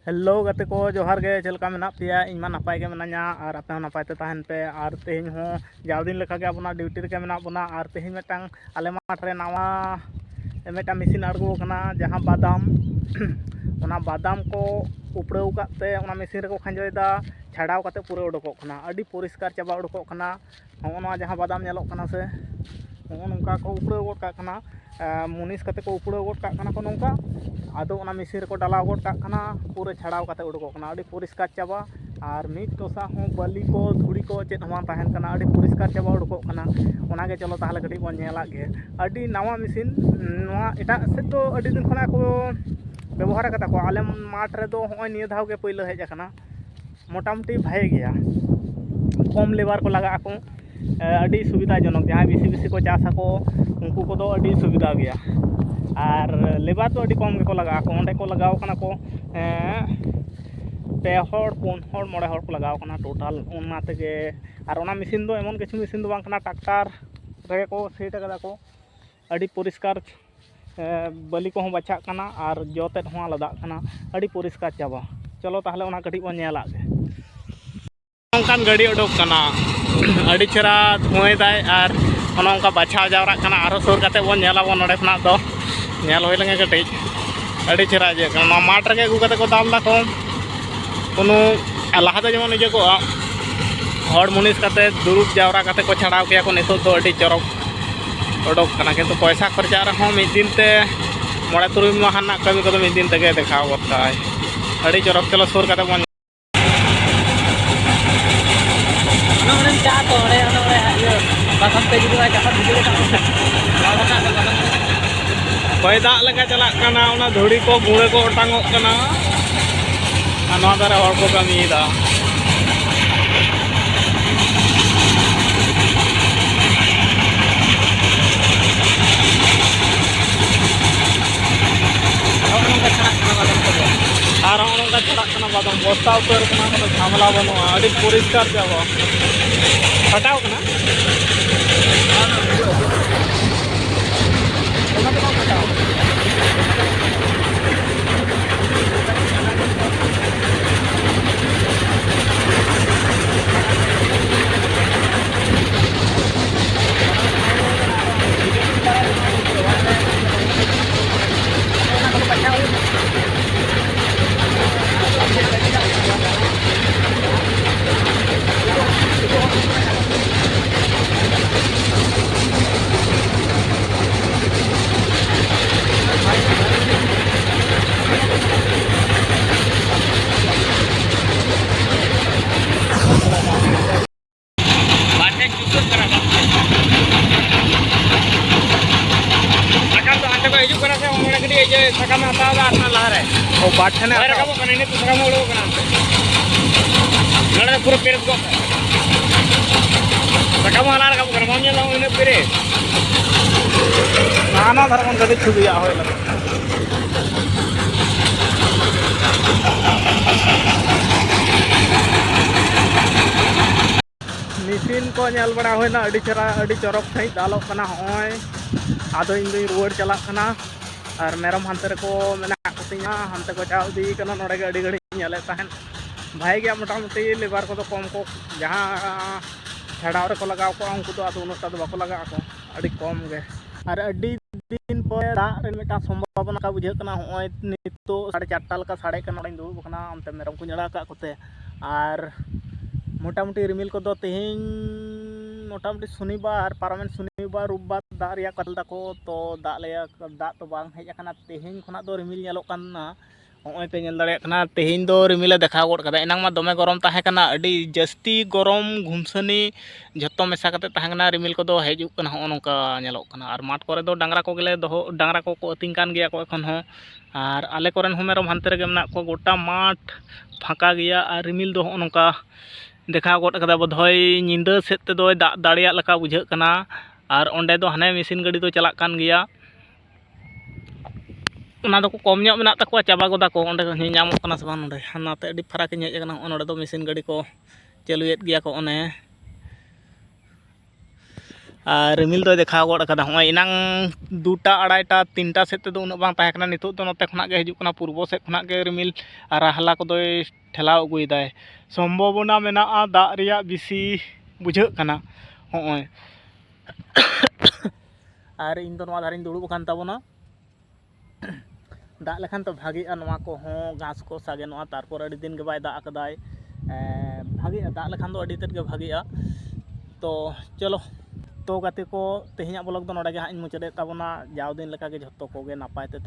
hello गते को जोहार गे चलका मेना पेया इन मा नपाय गे मेनाया और आपे नपाय ते तहन पे और तेहिं हो जाव दिन लेखा गे अपना ड्यूटी रे मेना बना और तेहिं मेटांग आले माठ रे नावा मेटा मेसिन अड़गो कना जहां बादाम ओना बादाम को उपड़ाव काते ओना मेसिन रे को खंजोयदा छाड़ाव काते पूरा उडोकोक कना अडी परिष्कार चाबा उडोकोक कना होना जहां बादाम नेलोक कना से नोंका को उपड़ाव गोट का कना मुनिस काते को उपड़ाव गोट का कना को नोंका आदो ओना मेसिन रे को डालाव गोट का कना पूरा छाड़ाव काते उडोकोक कना अडी परिष्कार चाबा और मिट टोसा हो बलि को धुड़ी को चेत हमान तहन कना अडी परिष्कार चाबा उडोकोक कना ओना गे चलो ताहले कटी बन नेला गे अडी नावा मेसिन नोआ एटा से तो अडी दिन खना को व्यवहार कता को आले माठ रे दो होय निया धाव गे पहिलो हेज कना मोटामुटी भाई गया कम लेबर को लगा को अडी सुविधाजनक जहाँ बेसी बेसी को चासा को उनको को दो अडी सुविधा गया और लेबर तो अडी कम को लगा को ओंडे को लगाव कना को पे हड़ पुन हड़ मोड़े हड़ को लगाव कना टोटल ओना तेगे और ओना मेसिन दो एमन किछु मेसिन दो बांग कना ट्रैक्टर रे को सेट कदा को अडी परिष्कार बलि को बचा कना और जोतेट हो लदा कना अडी परिष्कार चाबा चलो ताहले ओना कटी बन नेला गे ओंकान गाड़ी उडोक कना अडी चेरा धुआय दाय और ओना ओंका बचाव जावरा कना आरो सुर काते बन नेला बन नोडे खना दो नेल होय लंगे कटी अडी चेरा जे कना माठ रे गु काते को दाल दा को कोनो लाहा दो जेमन इजे को हड़ मुनिस काते दुरुब जावरा काते को छाड़ाव के को नितो दो अडी चरक उडोक कना किंतु पैसा खर्चा रे हो मिद दिन ते मोड़े तुरुई माहाना कमी को मिद दिन तेगे देखाव गोताय अडी चरक चलो सुर काते बन होय दाग लगा चलाक कना ओना धुड़ी को गुड़े को ओटांगोक कना नोआ दारे हड़ को कामियेदा और ओनका चलाक कना बादाम बस्ता उतर कना कोनो झामला बनुआ अडी परिष्कार जाबा हटाओ कना sakam hataw da atna lahare o bathane are kamo kana ne sakam ulo kana nade pura peres go sakam halar kamo kana monya law ine pere nana dharamon gadi chubiya hoy la machine को nail बड़ा होयना अडी चरा अडी चरक सही दालोक कना होय आदो इन दई रोड चला कना और मेरम हानते को मेना कुतिया हानते को चाव दी कना नोडे गे अडी घड़ी नेले तहन भाई गया मोटामुटी लेबर को तो कम को जहां छाड़ाव रे को लगाव को उनको तो आदो उनता तो बाको लगा को अडी कम गे और अडी दिन पर दाग रे मेटा संभावना का बुझे कना होय नितो 4:30 लका साड़े कना नोडे दुब कना अंते मेरम को नेड़ा का कोते और मोटामुटी रिमिल को दो तेहिं मोटामुटी शनिवार पारमेन शनिवार रूपबार दाग रिया कतल दाको तो दाग लेया दाग तो बांग हेज आकना तेहिं खना दो रिमिल नेलोक काना होय पे नेल दाड़े कना तेहिं दो रिमिले देखाव गोड कदा एनांग मा दमे गरम ताहे कना अडी जस्ती गरम घुमसनी जत्तो मेसा कते ताहेना रिमिल को दो हेजुक कना हो नोका नेलोक कना और माठ करे दो डांगरा को गेले दो डांगरा को अतिंग कान गया को एखन हो और आले कोरेन हो मेरम हानते रे मेना को गोटा माठ फाका गया और रिमिल दो नोका देखा गोट कदा बधय निंदा सेत ते दो दाग दाड़िया लका बुझे कना और ओंडे दो हाने मेसिन गाड़ी तो चलाक कान गया ओना दो कम ᱧᱚᱜ मेना तको चाबा गोदा को ओंडे ᱧᱟᱢᱚᱜ ᱠᱟᱱᱟ ᱥᱮ ᱵᱟᱝ ᱱᱚᱰᱮ ᱦᱟᱱᱟᱛᱮ ᱟᱹᱰᱤ ᱯᱷᱟᱨᱟᱠ ᱧᱮᱡ ᱟᱠᱟᱱᱟ ᱱᱚᱰᱮ ᱫᱚ ᱢᱮᱥᱤᱱ ᱜᱟᱹᱰᱤ ᱠᱚ ᱪᱟᱹᱞᱩᱭᱮᱫ ᱜᱮᱭᱟ ᱠᱚ ᱚᱱᱮ रिमिल तो देखा गड़ कदा हॉय इनांग 2टा 2:30टा 3टा सेट तो उन बांग ताहे कना नितो तो नते खना गे हिजुक कना पूर्व सेट खना गे रिमिल आर हला को दोय ठेलाव अगुयदाय सम्भावना मेनाआ दा रिया बिसी बुझाग कना हॉय आर इन तो नवा धारिन दुड़ुब कान ताबोना दा लेखान तो भागीआ नवा को हो घास को सागे नवा तारपर अडी दिन के बाय दा अकदाय भागीआ दा लेखान दो अडी तेद के भागीआ तो चलो तो गाते को तेहैया ब्लॉग दो नोडे गे हां मुचादे ताबोना जाव दिन लेका गे झत्तो को गे नापाय ते